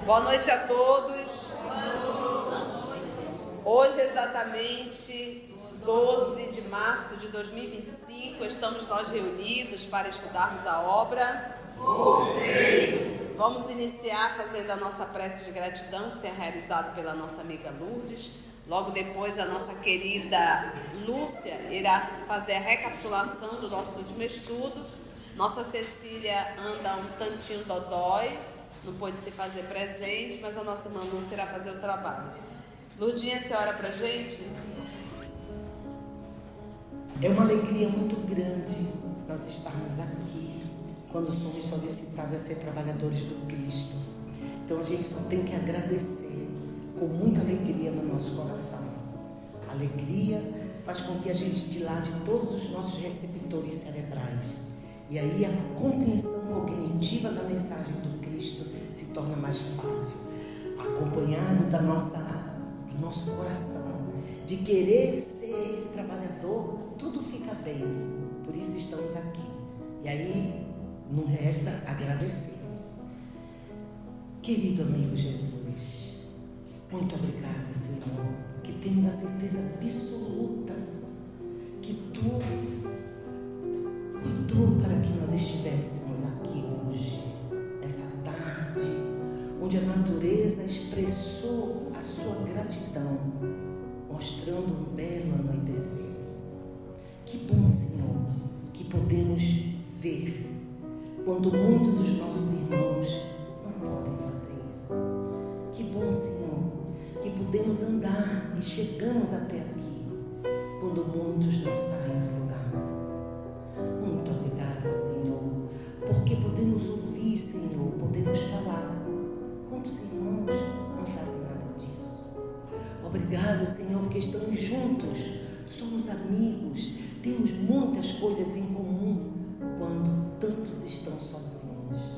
Boa noite a todos. Hoje, exatamente 12 de março de 2025, estamos nós reunidos para estudarmos a obra. Vamos iniciar fazendo a nossa prece de gratidão, que será realizada pela nossa amiga Lourdes. Logo depois, a nossa querida Lúcia irá fazer a recapitulação do nosso último estudo. Nossa Cecília anda um tantinho dodói, não pôde se fazer presente, mas a nossa irmã Lúcia irá fazer o trabalho. Lourdinha, você ora pra gente? É uma alegria muito grande nós estarmos aqui, quando somos solicitados a ser trabalhadores do Cristo. Então a gente só tem que agradecer com muita alegria no nosso coração. A alegria faz com que a gente dilate todos os nossos receptores cerebrais. E aí a compreensão cognitiva da mensagem do Cristo se torna mais fácil, acompanhado do nosso coração, de querer ser esse trabalhador, tudo fica bem. Por isso estamos aqui. E aí não resta agradecer. Querido amigo Jesus, muito obrigado, Senhor, que temos a certeza absoluta que Tu cuidou para que nós estivéssemos aqui hoje, essa tarde, onde a natureza expressou a sua gratidão, mostrando um belo anoitecer. Que bom, Senhor, que podemos ver, quando muitos dos nossos irmãos não podem fazer isso. Que bom, Senhor, que podemos andar e chegamos até aqui, quando muitos não saem do lugar. Muito obrigada, Senhor, porque podemos ouvir, Senhor, podemos falar. Quantos irmãos não fazem nada disso? Obrigado, Senhor, porque estamos juntos, somos amigos, temos muitas coisas em comum, quando tantos estão sozinhos.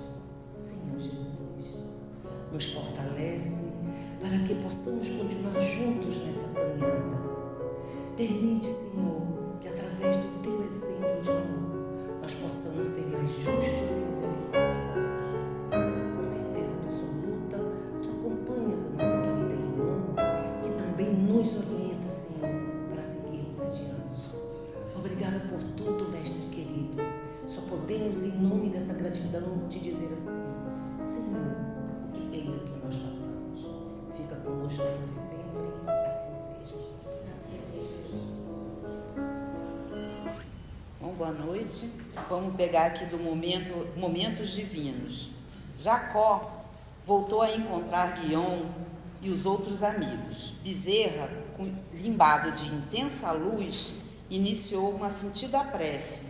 Senhor Jesus, nos fortalece para que possamos continuar juntos nessa caminhada. Permite, Senhor, que através do Teu exemplo de amor, nós possamos ser mais justos e misericordiosos. Com certeza absoluta, Tu acompanhas a nossa querida irmã, que também nos orienta, Senhor, para seguirmos adiante. Obrigada por tudo, Mestre querido. Só podemos, em nome dessa gratidão, te dizer assim: Senhor, o que queira que nós façamos, fica conosco por sempre, assim seja. Bom, boa noite. Vamos pegar aqui do momentos divinos. Jacó voltou a encontrar Guiom e os outros amigos. Bezerra, limbado de intensa luz, iniciou uma sentida prece.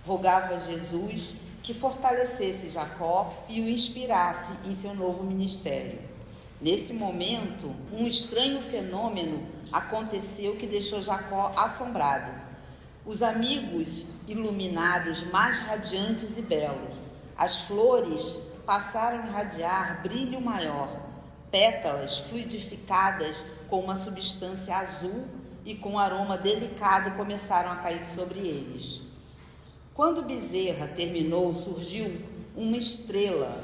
Rogava a Jesus que fortalecesse Jacó e o inspirasse em seu novo ministério. Nesse momento, um estranho fenômeno aconteceu que deixou Jacó assombrado. Os amigos iluminados mais radiantes e belos. As flores passaram a irradiar brilho maior. Pétalas fluidificadas com uma substância azul e com aroma delicado começaram a cair sobre eles. Quando Bezerra terminou, surgiu uma estrela,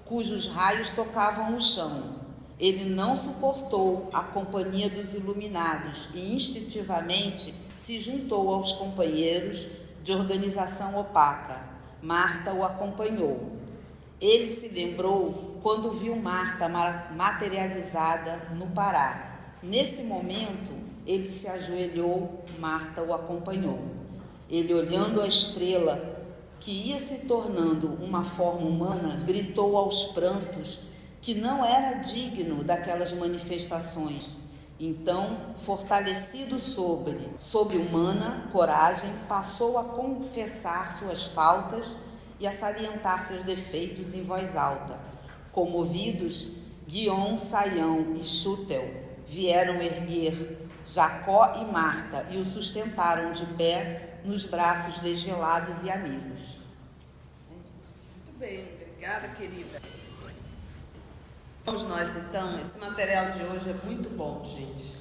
cujos raios tocavam o chão. Ele não suportou a companhia dos iluminados e instintivamente se juntou aos companheiros de organização opaca. Marta o acompanhou. Ele se lembrou quando viu Marta materializada no Pará. Nesse momento, ele se ajoelhou, Marta o acompanhou. Ele, olhando a estrela, que ia se tornando uma forma humana, gritou aos prantos que não era digno daquelas manifestações. Então, fortalecido sob humana coragem, passou a confessar suas faltas e a salientar seus defeitos em voz alta. Comovidos, Guiom, Saião e Chutel vieram erguer Jacó e Marta e o sustentaram de pé nos braços desvelados e amigos. Muito bem, obrigada, querida. Vamos nós então, esse material de hoje é muito bom, gente.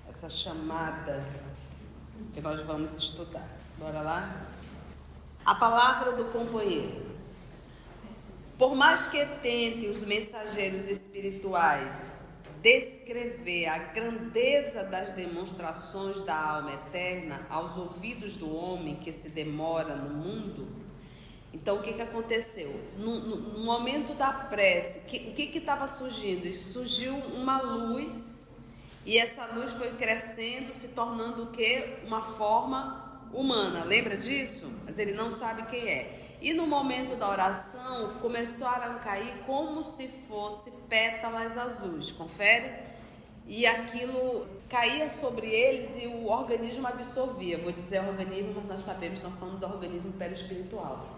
Essa chamada que nós vamos estudar. Bora lá? A palavra do companheiro. Por mais que tentem os mensageiros espirituais descrever a grandeza das demonstrações da alma eterna aos ouvidos do homem que se demora no mundo, então o que aconteceu? No momento da prece, o que estava surgindo? Surgiu uma luz, e essa luz foi crescendo, se tornando o quê? Uma forma humana, lembra disso? Mas ele não sabe quem é. E no momento da oração, começaram a cair como se fosse pétalas azuis, confere? E aquilo caía sobre eles e o organismo absorvia. Vou dizer organismo, mas nós sabemos, nós falamos do organismo perispiritual.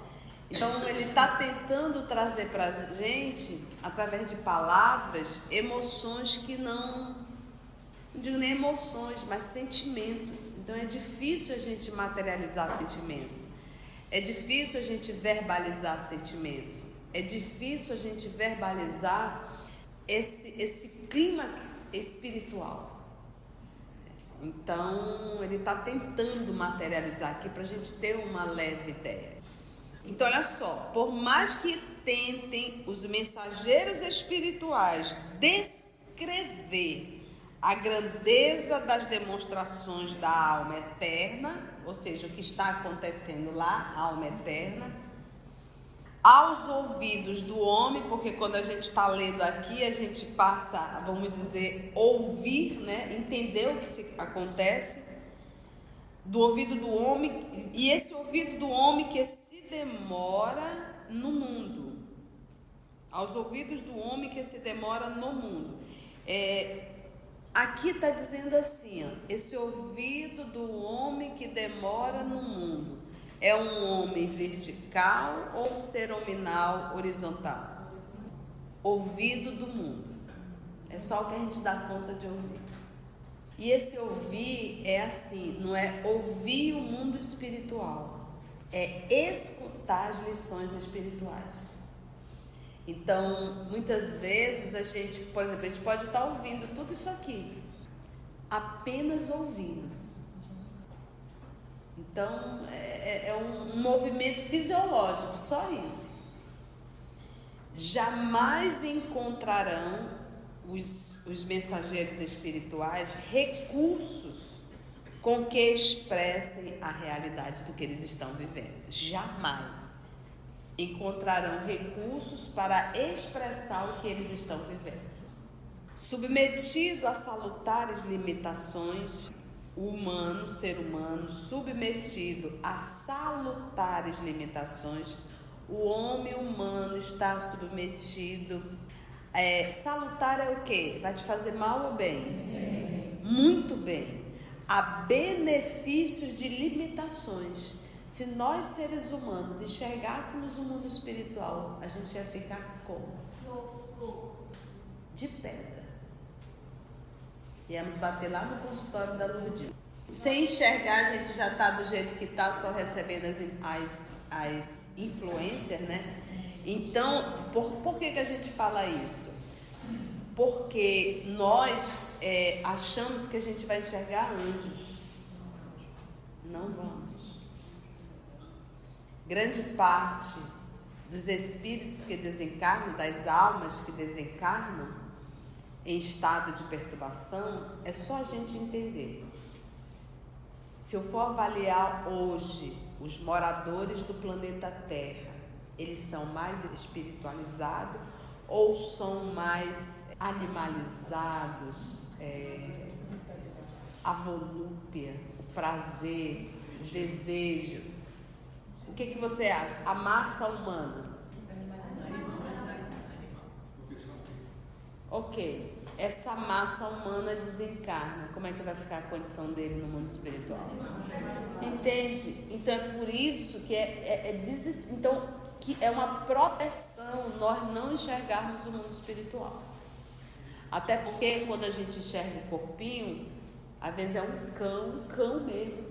Então, ele está tentando trazer para a gente, através de palavras, emoções que não digo nem emoções, mas sentimentos. Então, é difícil a gente materializar sentimentos. É difícil a gente verbalizar sentimentos. É difícil a gente verbalizar esse clímax espiritual. Então, ele está tentando materializar aqui para a gente ter uma leve ideia. Então, olha só, por mais que tentem os mensageiros espirituais descrever a grandeza das demonstrações da alma eterna, ou seja, o que está acontecendo lá, a alma eterna, aos ouvidos do homem, porque quando a gente está lendo aqui, a gente passa, vamos dizer, ouvir, né? Entender o que acontece, do ouvido do homem, e esse ouvido do homem que se demora no mundo, aos ouvidos do homem que se demora no mundo. Aqui está dizendo assim, ó, esse ouvido do homem que demora no mundo, é um homem vertical ou cerominal horizontal? Ouvido do mundo. É só o que a gente dá conta de ouvir. E esse ouvir é assim, não é ouvir o mundo espiritual, é escutar as lições espirituais. Então, muitas vezes a gente, por exemplo, a gente pode estar ouvindo tudo isso aqui, apenas ouvindo. Então, é um movimento fisiológico, só isso. Jamais encontrarão os mensageiros espirituais recursos com que expressem a realidade do que eles estão vivendo. Jamais encontrarão recursos para expressar o que eles estão vivendo. Submetido a salutares limitações, o ser humano, submetido a salutares limitações, o homem humano está submetido. Salutar é o quê? Vai te fazer mal ou bem? Muito bem. A benefícios de limitações. Se nós, seres humanos, enxergássemos o mundo espiritual, a gente ia ficar como? De pedra. Íamos bater lá no consultório da Lourdinha. Sem enxergar, a gente já está do jeito que está, só recebendo as influências, né? Então, por que a gente fala isso? Porque nós achamos que a gente vai enxergar anjos. Não vamos. Grande parte dos espíritos que desencarnam, das almas que desencarnam em estado de perturbação, é só a gente entender. Se eu for avaliar hoje os moradores do planeta Terra, eles são mais espiritualizados ou são mais animalizados? A volúpia, o prazer, o desejo. O que você acha? A massa humana. Ok. Essa massa humana desencarna. Como é que vai ficar a condição dele no mundo espiritual? Entende? Então é por isso que que é uma proteção nós não enxergarmos o mundo espiritual. Até porque quando a gente enxerga o corpinho, às vezes é um cão mesmo,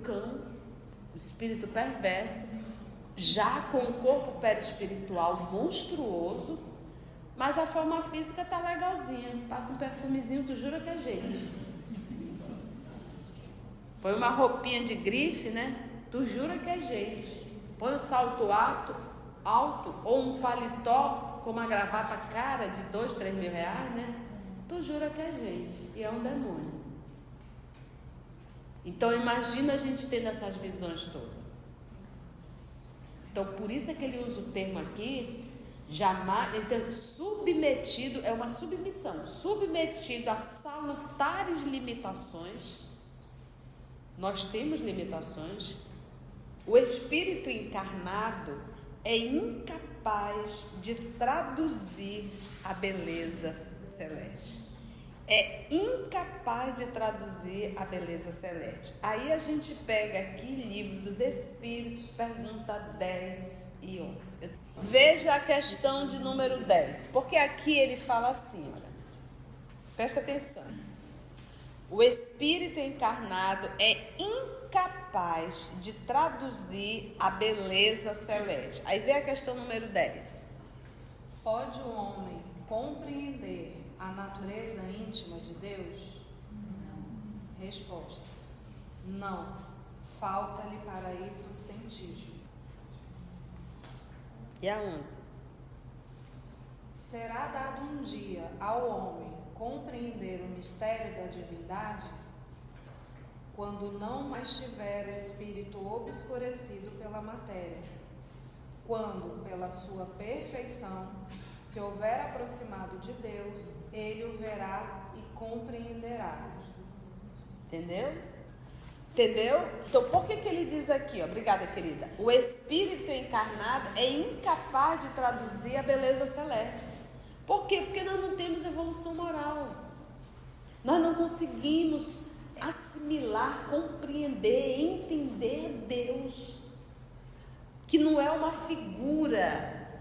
o espírito perverso, já com o corpo perispiritual monstruoso, mas a forma física tá legalzinha, passa um perfumezinho, tu jura que é gente. Põe uma roupinha de grife, né? Tu jura que é gente. Põe um salto alto ou um paletó, com uma gravata cara de 2, 3 mil reais, né? Tu jura que é gente, e é um demônio. Então imagina a gente tendo essas visões todas. Então por isso é que ele usa o termo aqui, jamais, então, submetido, é uma submissão, submetido a salutares limitações. Nós temos limitações. O espírito encarnado é incapaz de traduzir a beleza celeste. É incapaz de traduzir a beleza celeste. Aí a gente pega aqui Livro dos Espíritos, pergunta 10 e 11. Veja a questão de número 10, porque aqui ele fala assim, olha, presta atenção. O espírito encarnado é incapaz de traduzir a beleza celeste. Aí vem a questão número 10. Pode o homem compreender a natureza íntima de Deus? Não. Resposta: não. Falta-lhe para isso o sentido. E a 11? Será dado um dia ao homem compreender o mistério da divindade, quando não mais tiver o espírito obscurecido pela matéria, quando, pela sua perfeição, se houver aproximado de Deus, ele o verá e compreenderá. Entendeu? Entendeu? Então, por que ele diz aqui, ó? Obrigada, querida. O espírito encarnado é incapaz de traduzir a beleza celeste. Por quê? Porque nós não temos evolução moral. Nós não conseguimos assimilar, compreender, entender Deus, que não é uma figura,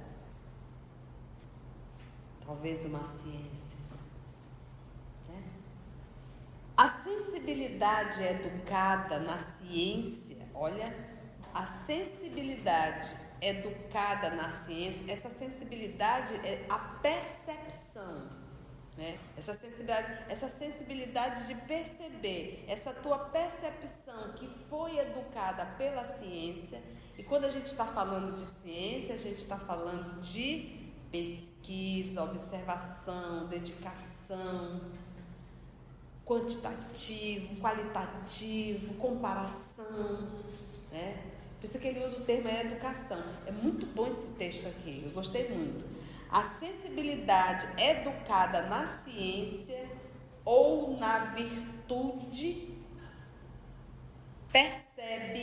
talvez uma ciência, né? A sensibilidade educada na ciência, olha, a sensibilidade educada na ciência, essa sensibilidade é a percepção, né? Essa sensibilidade de perceber, essa tua percepção que foi educada pela ciência. E quando a gente está falando de ciência, a gente está falando de pesquisa, observação, dedicação, quantitativo, qualitativo, comparação, né? Por isso que ele usa o termo educação. É muito bom esse texto aqui, eu gostei muito. A sensibilidade educada na ciência ou na virtude percebe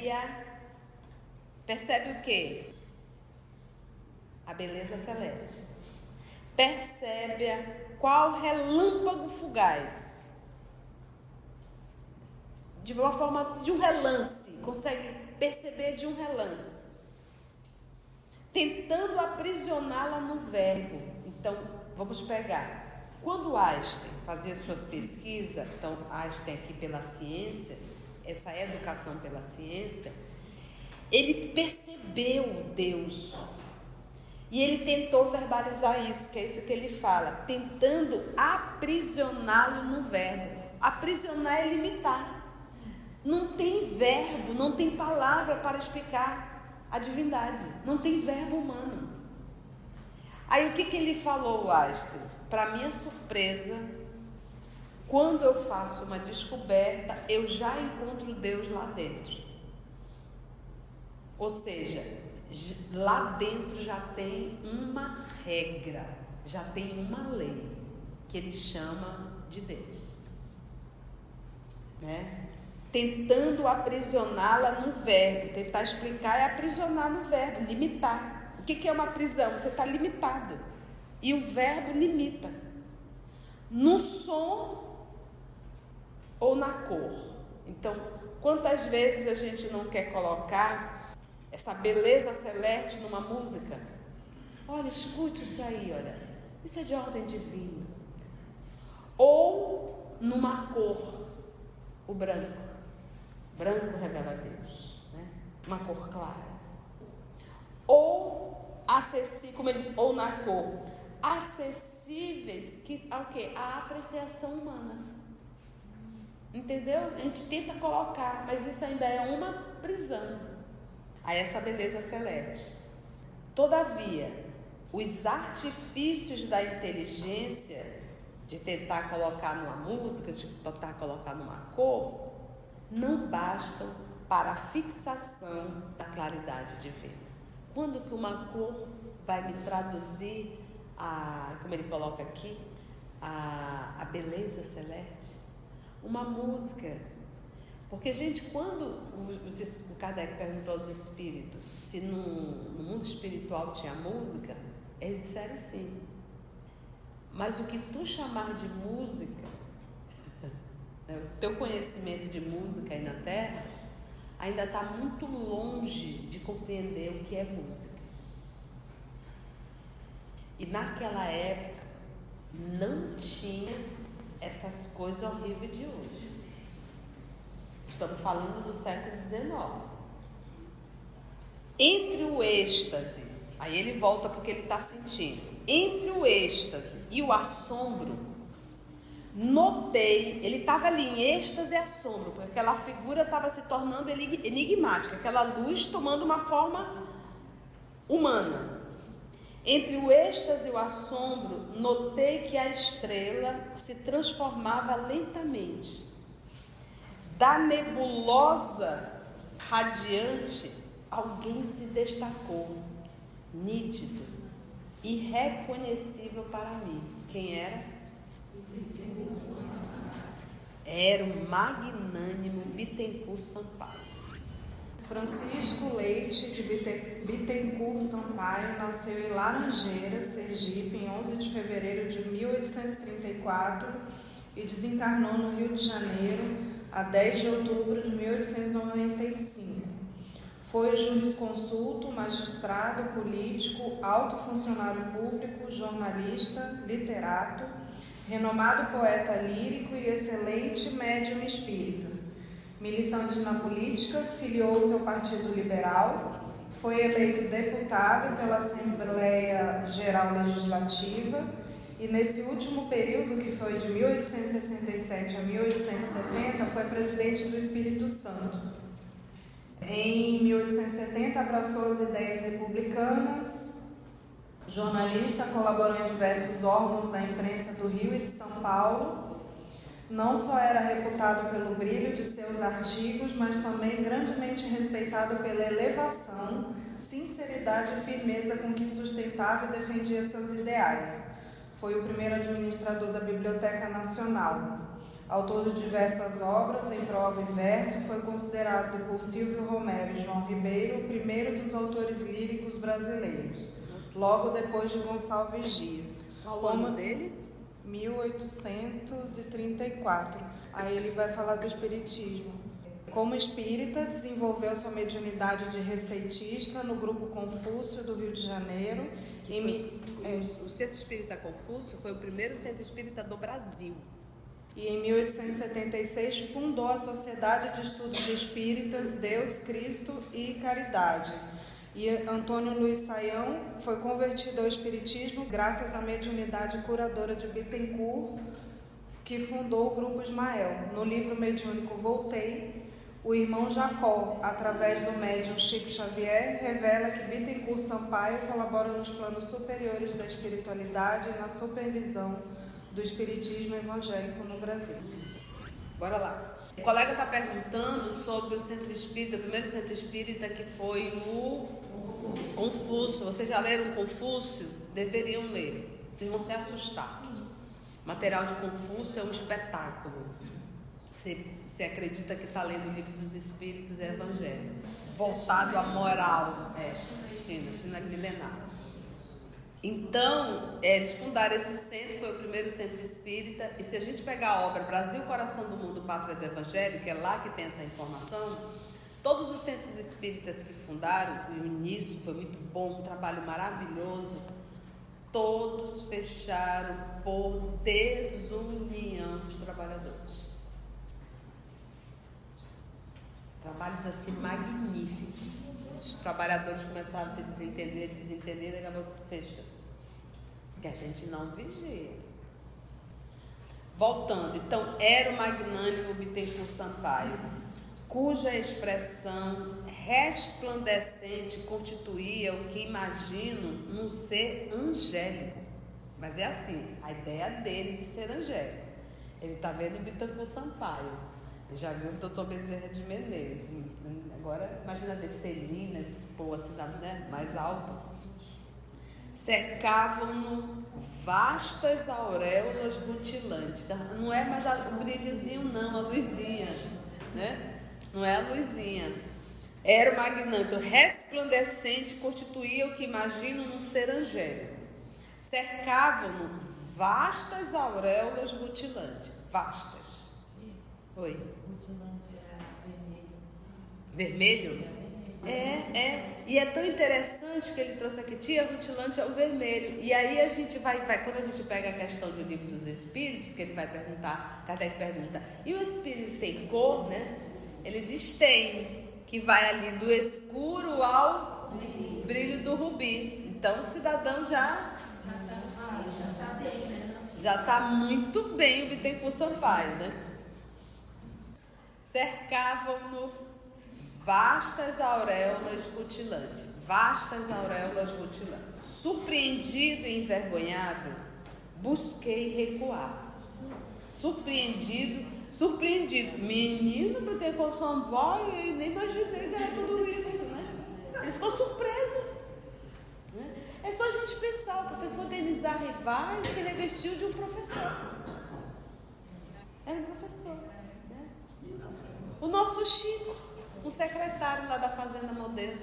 o quê? A beleza celeste. Percebe qual relâmpago fugaz. De uma forma assim, de um relance, consegue perceber de um relance, tentando aprisioná-la no verbo. Então, vamos pegar. Quando Einstein fazia suas pesquisas, então Einstein aqui pela ciência, essa educação pela ciência, ele percebeu Deus. E ele tentou verbalizar isso, que é isso que ele fala, tentando aprisioná-lo no verbo. Aprisionar é limitar. Não tem verbo, não tem palavra para explicar a divindade. Não tem verbo humano. Aí o que ele falou, Einstein? Para minha surpresa, quando eu faço uma descoberta, eu já encontro Deus lá dentro. Ou seja, lá dentro já tem uma regra, já tem uma lei, que ele chama de Deus, né? Tentando aprisioná-la no verbo. Tentar explicar é aprisionar no verbo, limitar. O que é uma prisão? Você está limitado. E o verbo limita. No som ou na cor. Então, quantas vezes a gente não quer colocar essa beleza celeste numa música? Olha, escute isso aí, olha. Isso é de ordem divina. Ou numa cor, o branco. Branco revela Deus, né? Uma cor clara. Ou acessível, como ele diz, ou na cor, acessíveis ao quê? A apreciação humana. Entendeu? A gente tenta colocar, mas isso ainda é uma prisão a essa beleza celeste. Todavia, os artifícios da inteligência de tentar colocar numa música, de tentar colocar numa cor, não bastam para a fixação da claridade divina. Quando que uma cor vai me traduzir como ele coloca aqui, a beleza celeste? Uma música. Porque, gente, quando o Kardec perguntou aos espíritos se no mundo espiritual tinha música, eles disseram sim. Mas o que tu chamar de música, o teu conhecimento de música aí na Terra, ainda está muito longe de compreender o que é música. E naquela época não tinha essas coisas horríveis de hoje. Estamos falando do século XIX. Entre o êxtase, aí ele volta porque ele está sentindo. Entre o êxtase e o assombro, notei, ele estava ali em êxtase e assombro, porque aquela figura estava se tornando enigmática, aquela luz tomando uma forma humana. Entre o êxtase e o assombro, notei que a estrela se transformava lentamente. Da nebulosa radiante, alguém se destacou, nítido, irreconhecível para mim. Quem era? Era o magnânimo Bittencourt Sampaio. Francisco Leite de Bittencourt Sampaio nasceu em Laranjeiras, Sergipe, em 11 de fevereiro de 1834 e desencarnou no Rio de Janeiro a 10 de outubro de 1895. Foi jurisconsulto, magistrado, político, alto funcionário público, jornalista, literato, renomado poeta lírico e excelente médium espírita. Militante na política, filiou-se ao Partido Liberal, foi eleito deputado pela Assembleia Geral Legislativa e nesse último período, que foi de 1867 a 1870, foi presidente do Espírito Santo. Em 1870, abraçou as ideias republicanas. Jornalista, colaborou em diversos órgãos da imprensa do Rio e de São Paulo. Não só era reputado pelo brilho de seus artigos, mas também grandemente respeitado pela elevação, sinceridade e firmeza com que sustentava e defendia seus ideais. Foi o primeiro administrador da Biblioteca Nacional. Autor de diversas obras em prova e verso, foi considerado por Silvio Romero e João Ribeiro o primeiro dos autores líricos brasileiros, logo depois de Gonçalves Dias. Qual o ano dele? 1834. Aí ele vai falar do espiritismo. Como espírita, desenvolveu sua mediunidade de receitista no Grupo Confúcio do Rio de Janeiro. O Centro Espírita Confúcio foi o primeiro centro espírita do Brasil. E em 1876 fundou a Sociedade de Estudos Espíritas Deus, Cristo e Caridade. E Antônio Luiz Saião foi convertido ao espiritismo graças à mediunidade curadora de Bittencourt, que fundou o Grupo Ismael. No livro mediúnico Voltei, o irmão Jacó, através do médium Chico Xavier, revela que Bittencourt Sampaio colabora nos planos superiores da espiritualidade e na supervisão do espiritismo evangélico no Brasil. Bora lá. O colega está perguntando sobre o centro espírita, o primeiro centro espírita, que foi o Confúcio. Vocês já leram Confúcio? Deveriam ler. Vocês vão se assustar. O material de Confúcio é um espetáculo. Você acredita que está lendo o Livro dos Espíritos e Evangelho, voltado à moral. China milenar. Então, eles fundaram esse centro, foi o primeiro centro espírita. E se a gente pegar a obra Brasil, Coração do Mundo, Pátria do Evangelho, que é lá que tem essa informação, todos os centros espíritas que fundaram, e o início foi muito bom, um trabalho maravilhoso, todos fecharam por desunião dos trabalhadores. Trabalhos assim magníficos. Os trabalhadores começaram a se desentender, daqui a pouco fecha. Porque a gente não vigia. Voltando, então, era o magnânimo Bittencourt Sampaio. cuja expressão resplandecente constituía o que imagino num ser angélico. Mas é assim, a ideia dele de ser angélico. Ele está vendo o Bittencourt Sampaio, ele já viu o Dr. Bezerra de Menezes. Agora, imagina ver Celina, esse povo assim, né, mais alto. Cercavam-no vastas auréolas rutilantes. Não é mais o brilhozinho, não, a luzinha, né? Não é a luzinha. Era o magnânimo resplandecente, constituía o que imagino num ser angélico. Cercavam-no vastas auréolas rutilantes. Vastas. Oi. Rutilante é Vermelho? E é tão interessante que ele trouxe aqui, tia, rutilante é o vermelho. E aí a gente vai, quando a gente pega a questão do livro dos espíritos, que ele vai perguntar, Kardec pergunta, e o espírito tem cor, né? Ele diz tem, que vai ali do escuro ao brilho do rubi. Então o cidadão já está muito bem o Bittencourt Sampaio, né? Cercavam-no vastas auréolas rutilantes. Vastas auréolas rutilantes. Surpreendido e envergonhado, busquei recuar. Surpreendido. Menino, Bittencourt Sampaio, eu nem imaginei que era tudo isso, né? Ele ficou surpreso. É só a gente pensar, o professor Denizar Rivai se revestiu de um professor. Era um professor, né? O nosso Chico, um secretário lá da Fazenda Modelo,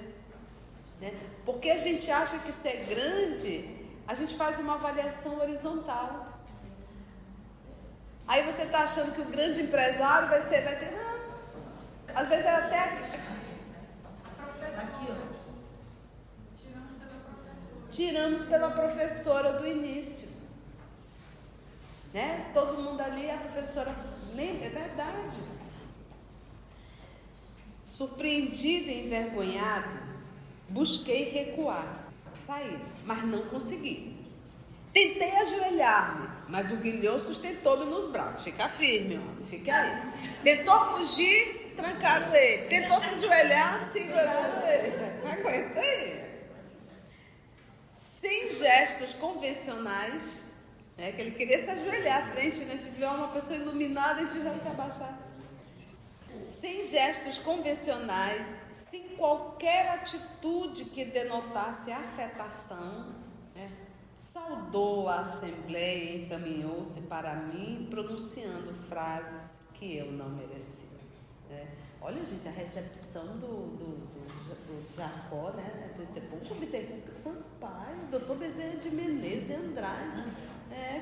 né? Porque a gente acha que ser grande, a gente faz uma avaliação horizontal. Aí você está achando que o grande empresário vai ter, não. Às vezes é até... Tiramos pela professora do início, né? Todo mundo ali, a professora, é verdade. Surpreendido e envergonhado, busquei recuar, sair, mas não consegui. Tentei ajoelhar-me, mas o Guilhom sustentou-me nos braços. Fica firme, ó, fica aí. Tentou fugir, trancaram ele. Tentou se ajoelhar, seguraram ele. Aguenta aí. Sem gestos convencionais, né, que ele queria se ajoelhar à frente, né, de ver uma pessoa iluminada e de já se abaixar. Sem gestos convencionais, sem qualquer atitude que denotasse afetação, né, saudou a assembleia e encaminhou-se para mim, pronunciando frases que eu não merecia. Né? Olha, gente, a recepção do Jacó, né? Poxa, Bittencourt Sampaio, Dr. Bezerra de Menezes e Andrade,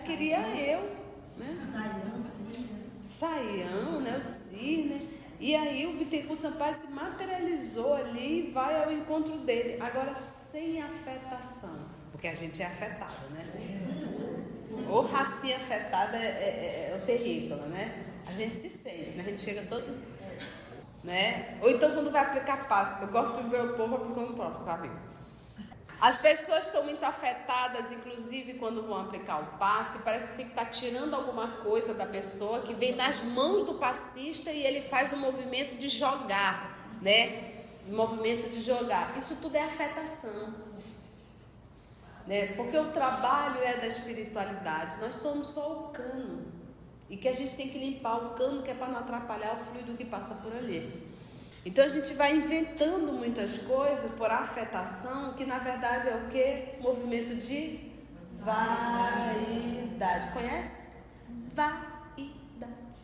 queria eu, né? Saião, né? O Cisne. E aí o Bittencourt Sampaio se materializou ali e vai ao encontro dele, agora sem afetação, porque a gente é afetada, né? Ou racinha afetada é o terrícola, né? A gente se sente, né? A gente chega todo... Né? Ou então quando vai aplicar passe, eu gosto de ver o povo aplicando passe. As pessoas são muito afetadas, inclusive quando vão aplicar um passe, parece assim que está tirando alguma coisa da pessoa que vem nas mãos do passista e ele faz o movimento de jogar, né? O movimento de jogar. Isso tudo é afetação, né? Porque o trabalho é da espiritualidade, nós somos só o cano. E que a gente tem que limpar o cano, que é para não atrapalhar o fluido que passa por ali. Então a gente vai inventando muitas coisas por afetação, que na verdade é o quê? Movimento de vaidade. Conhece? Vaidade.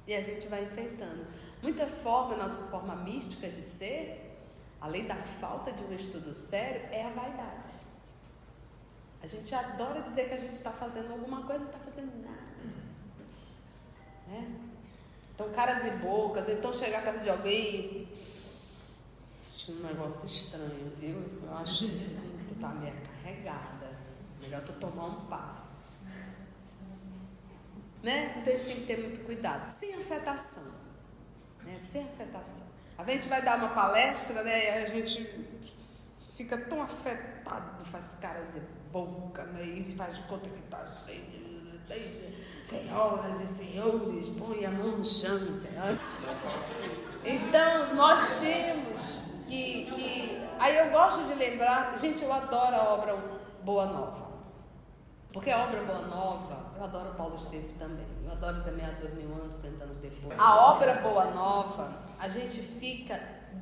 E a gente vai inventando. Muita forma, nossa forma mística de ser, além da falta de um estudo sério, é a vaidade. A gente adora dizer que a gente está fazendo alguma coisa, não está fazendo nada. Então, caras e bocas, ou então chegar perto de alguém assistindo um negócio estranho, viu? Eu acho que tu tá meio carregada, melhor tu tomar um passo, né? Então a gente tem que ter muito cuidado, sem afetação, né? Sem afetação. A gente vai dar uma palestra, né? E a gente fica tão afetado, faz caras e boca, né? E faz de conta que tá assim, Senhoras e senhores, põe a mão no chão, senhora. Então, nós temos que... Aí eu gosto de lembrar... Gente, eu adoro a obra Boa Nova. Porque a obra Boa Nova... Eu adoro Paulo Esteves também. Eu adoro também a 2000 anos, 50 anos depois. A obra Boa Nova, a gente fica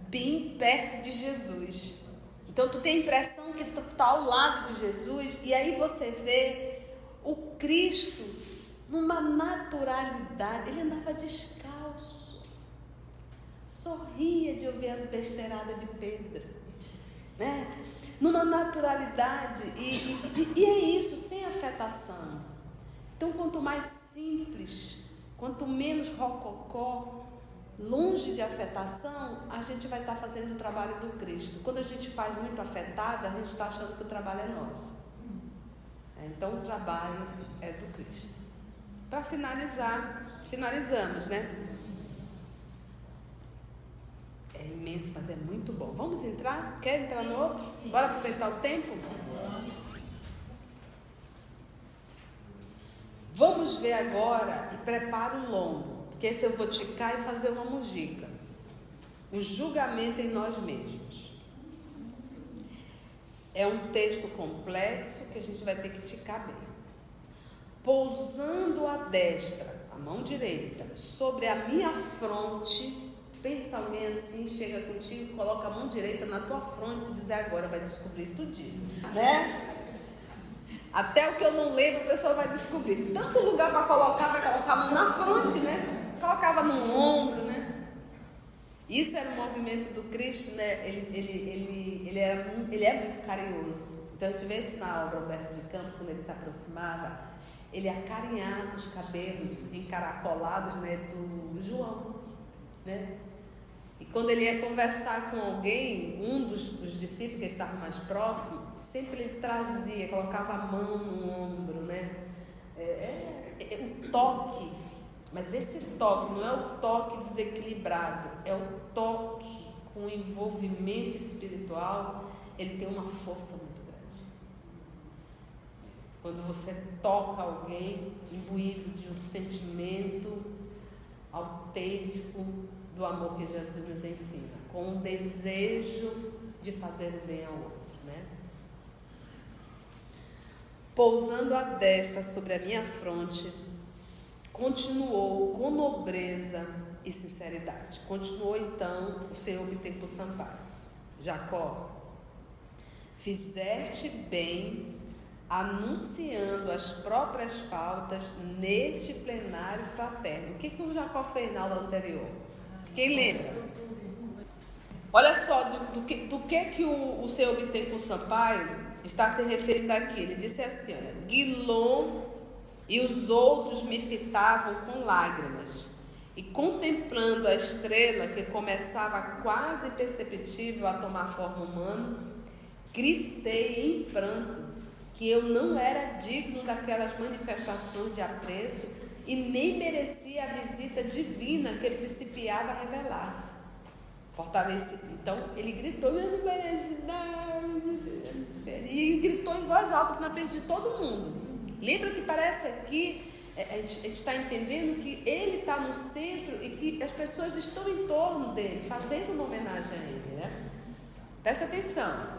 bem perto de Jesus. Então, tu tem a impressão que tu está ao lado de Jesus. E aí você vê o Cristo numa naturalidade. Ele andava descalço. Sorria de ouvir as besteiradas de Pedro, né? Numa naturalidade, e é isso, sem afetação. Então, quanto mais simples, quanto menos rococó, longe de afetação, a gente vai estar fazendo o trabalho do Cristo. Quando a gente faz muito afetada, a gente está achando que o trabalho é nosso. Então, o trabalho é do Cristo. Para finalizar, finalizamos, né? É imenso, mas é muito bom. Vamos entrar? Quer entrar no outro? Bora aproveitar o tempo? Vamos ver agora, e prepara o lombo, porque esse eu vou ticar e fazer uma mujica. O julgamento em nós mesmos. É um texto complexo que a gente vai ter que ticar bem. Pousando a destra, a mão direita, sobre a minha fronte. Pensa alguém assim, chega contigo, coloca a mão direita na tua fronte e diz: agora vai descobrir tudinho, né? Até o que eu não lembro, o pessoal vai descobrir. Tanto lugar para colocar, vai colocar a mão na fronte, né? Colocava no ombro, né? Isso era o movimento do Cristo, né? Ele é muito carinhoso. Então a gente vê isso na obra Humberto de Campos, quando ele se aproximava, ele acarinhava os cabelos encaracolados, né, do João, né? E quando ele ia conversar com alguém, um dos discípulos que estava mais próximo, sempre ele trazia, colocava a mão no ombro, né? O toque, mas esse toque não é o toque desequilibrado, é o toque com envolvimento espiritual. Ele tem uma força muito grande. Quando você toca alguém imbuído de um sentimento autêntico do amor que Jesus nos ensina, com um desejo de fazer o bem ao outro, né? Pousando a destra sobre a minha fronte, continuou com nobreza e sinceridade. Continuou então o Senhor Bittencourt Sampaio: Jacó, fizeste bem anunciando as próprias faltas neste plenário fraterno. O que o Jacó fez na aula anterior? Quem lembra? Olha só do que o Senhor Bittencourt Sampaio está se referindo aqui. Ele disse assim: olha, Guilom e os outros me fitavam com lágrimas, e contemplando a estrela que começava quase imperceptível a tomar forma humana, gritei em pranto que eu não era digno daquelas manifestações de apreço e nem merecia a visita divina que principiava a revelar-se. Fortalecido. Então, ele gritou: eu não mereço nada. E gritou em voz alta na frente de todo mundo. Lembra que parece aqui, a gente está entendendo que ele está no centro e que as pessoas estão em torno dele, fazendo uma homenagem a ele, né? Presta atenção.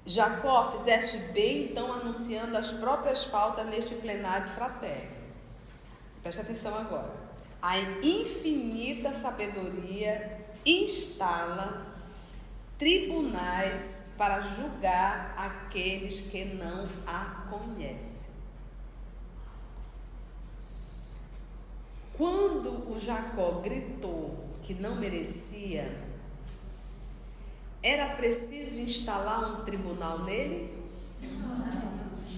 Jacó, fizeste bem, então, anunciando as próprias faltas neste plenário fraterno. Presta atenção agora. A infinita sabedoria instala tribunais para julgar aqueles que não a conhecem. Quando o Jacó gritou que não merecia, era preciso instalar um tribunal nele?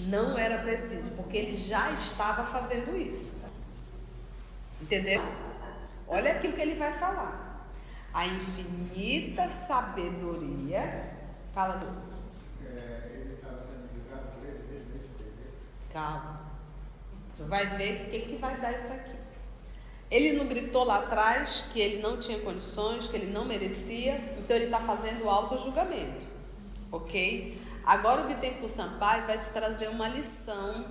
Não era preciso, porque ele já estava fazendo isso. Entendeu? Olha aqui o que ele vai falar. A infinita sabedoria. Fala, Lu. Ele estava sendo julgado por ele mesmo nesse desejo. Calma. Tu vai ver o que vai dar isso aqui. Ele não gritou lá atrás que ele não tinha condições, que ele não merecia, então ele está fazendo o auto-julgamento, ok? Agora o Bittencourt Sampaio vai te trazer uma lição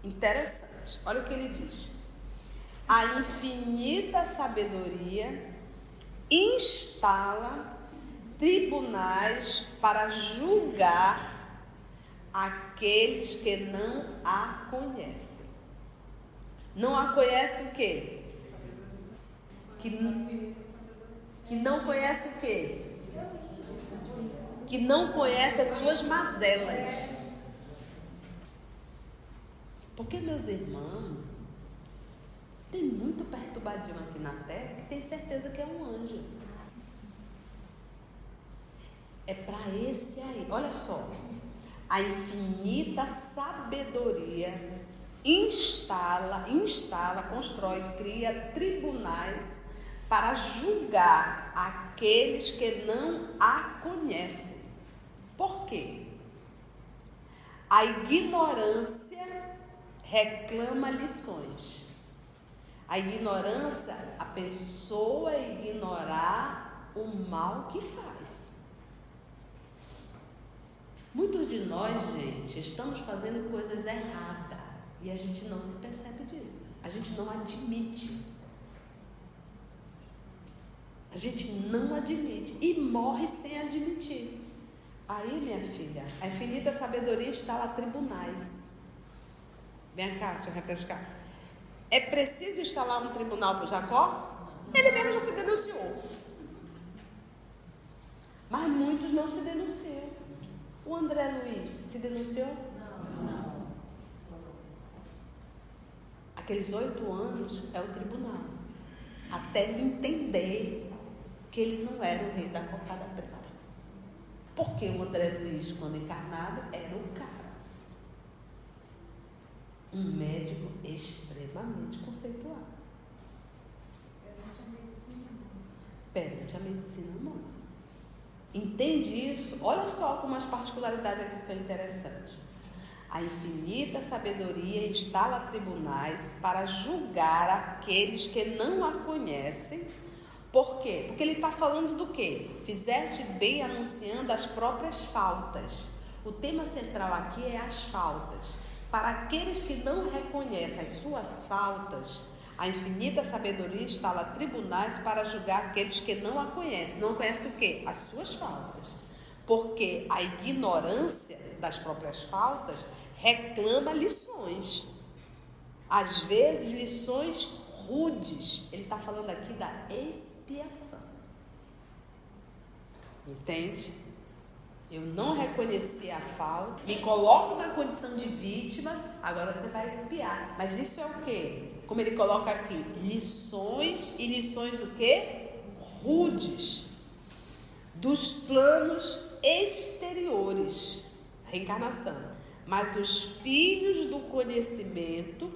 interessante. Olha o que ele diz. A infinita sabedoria instala tribunais para julgar aqueles que não a conhecem. Não a conhecem o quê? Que não conhece o quê? Que não conhece as suas mazelas. Porque, meus irmãos, tem muito perturbadinho aqui na terra que tem certeza que é um anjo. É para esse aí. Olha só. A infinita sabedoria instala, constrói, cria tribunais para julgar aqueles que não a conhecem. Por quê? A ignorância reclama lições. A ignorância, a pessoa ignorar o mal que faz. Muitos de nós, gente, estamos fazendo coisas erradas e a gente não se percebe disso. A gente não admite. A gente não admite e morre sem admitir. Aí, minha filha, a infinita sabedoria instala tribunais. Vem cá, deixa eu refrescar. É preciso instalar um tribunal para o Jacó? Ele mesmo já se denunciou. Mas muitos não se denunciam. O André Luiz se denunciou? Não. Aqueles 8 anos é o tribunal. Até ele entender que ele não era o rei da cocada preta. Porque o André Luiz, quando encarnado, era um cara. Um médico extremamente conceituado. Perante a medicina humana. Entende isso? Olha só como as particularidades aqui são interessantes. A infinita sabedoria instala tribunais para julgar aqueles que não a conhecem. Por quê? Porque ele está falando do quê? Fizeste bem anunciando as próprias faltas. O tema central aqui é as faltas. Para aqueles que não reconhecem as suas faltas, a infinita sabedoria instala tribunais para julgar aqueles que não a conhecem. Não conhecem o quê? As suas faltas. Porque a ignorância das próprias faltas reclama lições. Às vezes, lições rudes. Ele está falando aqui da expiação. Entende? Eu não reconheci a falta, me coloco na condição de vítima, agora você vai expiar. Mas isso é o quê? Como ele coloca aqui, lições, e lições o quê? Rudes, dos planos exteriores, reencarnação. Mas os filhos do conhecimento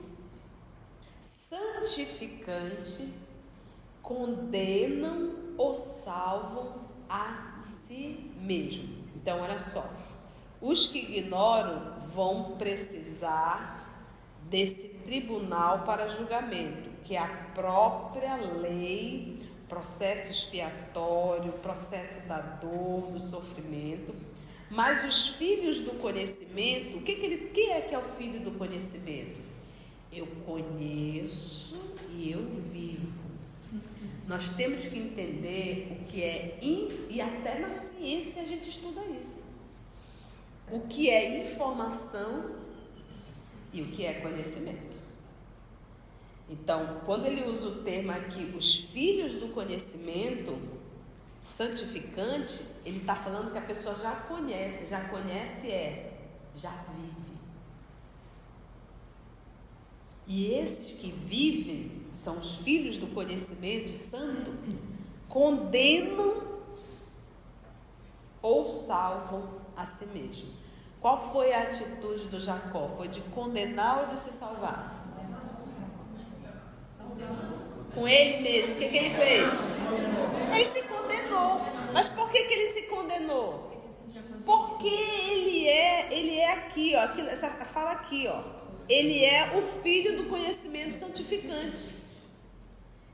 santificante condenam ou salvam a si mesmo. Então, olha só, os que ignoram vão precisar desse tribunal para julgamento, que é a própria lei, processo expiatório, processo da dor, do sofrimento. Mas os filhos do conhecimento, quem é que é o filho do conhecimento? Eu conheço e eu vivo. Nós temos que entender o que é, e até na ciência a gente estuda isso, o que é informação e o que é conhecimento. Então, quando ele usa o termo aqui, os filhos do conhecimento santificante, ele está falando que a pessoa já conhece já vive. E esses que vivem, são os filhos do conhecimento santo, condenam ou salvam a si mesmo. Qual foi a atitude do Jacó? Foi de condenar ou de se salvar? Com ele mesmo. O que ele fez? Ele se condenou. Mas por que ele se condenou? Porque ele é aqui, ó. Fala aqui, ó. Ele é o filho do conhecimento santificante.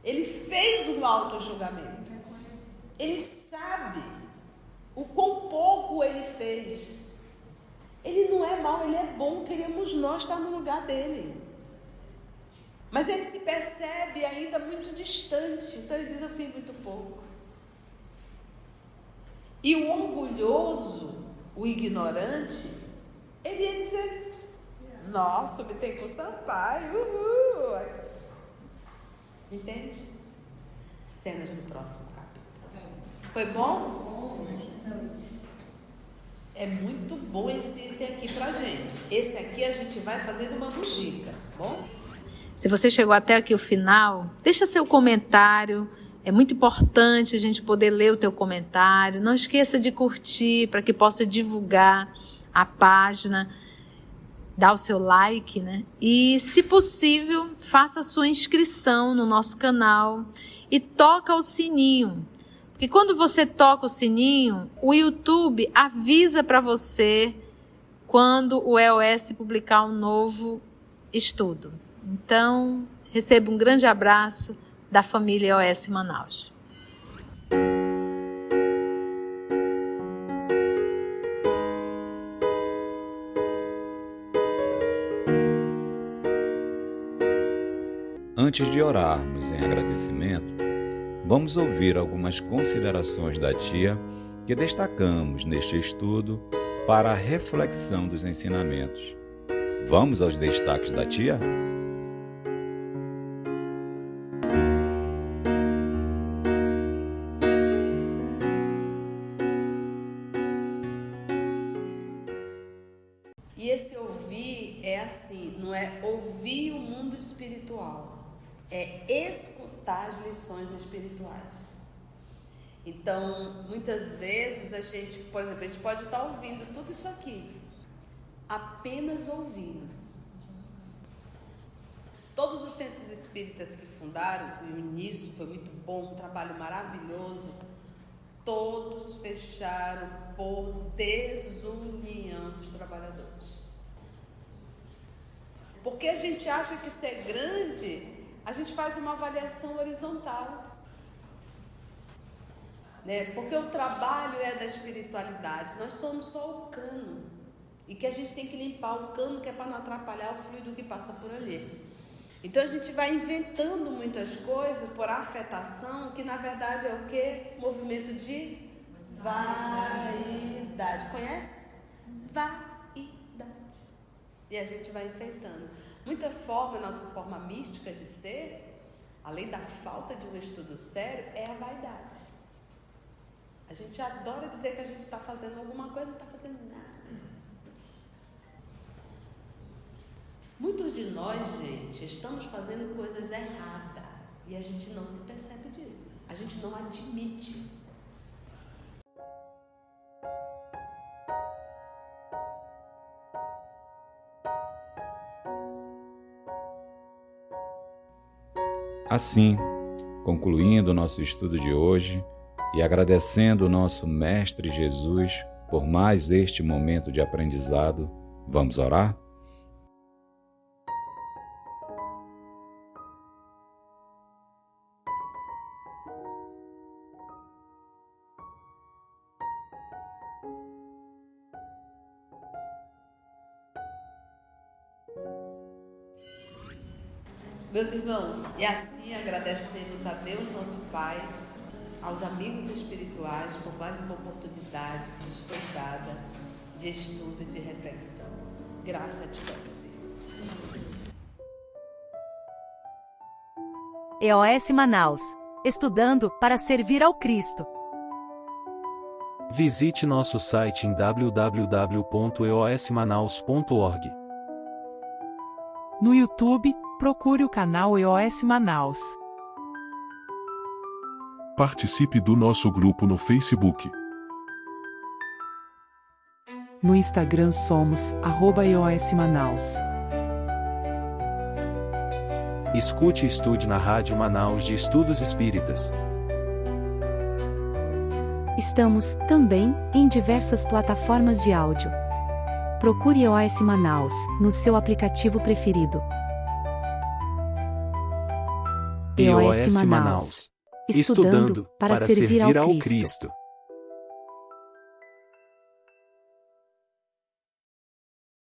Ele fez um auto-julgamento. Ele sabe o quão pouco ele fez. Ele não é mau, ele é bom, queremos nós estar no lugar dele. Mas ele se percebe ainda muito distante, então ele diz, eu fiz muito pouco. E o orgulhoso, o ignorante, ele ia dizer, nossa, me tem com o Sampaio, uhul. Entende? Cenas do próximo capítulo. Foi bom? É muito bom esse item aqui pra gente. Esse aqui a gente vai fazer uma bugica, bom? Se você chegou até aqui o final, deixa seu comentário. É muito importante a gente poder ler o teu comentário. Não esqueça de curtir para que possa divulgar a página. Dá o seu like, né? E, se possível, faça a sua inscrição no nosso canal e toca o sininho. Porque quando você toca o sininho, o YouTube avisa para você quando o EOS publicar um novo estudo. Então, receba um grande abraço da família EOS Manaus. Antes de orarmos em agradecimento, vamos ouvir algumas considerações da tia que destacamos neste estudo para a reflexão dos ensinamentos. Vamos aos destaques da tia? E esse ouvir é assim, não é ouvir o mundo espiritual, é escutar as lições espirituais. Então, muitas vezes a gente, por exemplo, a gente pode estar ouvindo tudo isso aqui, apenas ouvindo. Todos os centros espíritas que fundaram, e o início foi muito bom, um trabalho maravilhoso, todos fecharam por desunião dos trabalhadores. Porque a gente acha que ser grande, a gente faz uma avaliação horizontal. Né? Porque o trabalho é da espiritualidade, nós somos só o cano. E que a gente tem que limpar o cano, que é para não atrapalhar o fluido que passa por ali. Então a gente vai inventando muitas coisas por afetação, que na verdade é o quê? Movimento de vaidade. Conhece? Vaidade. E a gente vai enfeitando. Muita forma, nossa forma mística de ser, além da falta de um estudo sério, é a vaidade. A gente adora dizer que a gente está fazendo alguma coisa, não está fazendo nada. Muitos de nós, gente, estamos fazendo coisas erradas e a gente não se percebe disso. A gente não admite. Assim, concluindo o nosso estudo de hoje e agradecendo o nosso Mestre Jesus por mais este momento de aprendizado, vamos orar? Meus irmãos, e assim agradecemos a Deus, nosso Pai, aos amigos espirituais por mais uma oportunidade que nos foi dada de estudo e de reflexão. Graça a ti, Senhor. EOS Manaus. Estudando para servir ao Cristo. Visite nosso site em www.eosmanaus.org. No YouTube, procure o canal EOS Manaus. Participe do nosso grupo no Facebook. No Instagram somos @EOS Manaus. Escute e estude na Rádio Manaus de Estudos Espíritas. Estamos, também, em diversas plataformas de áudio. Procure EOS Manaus, no seu aplicativo preferido. EOS Manaus. Estudando para servir ao Cristo.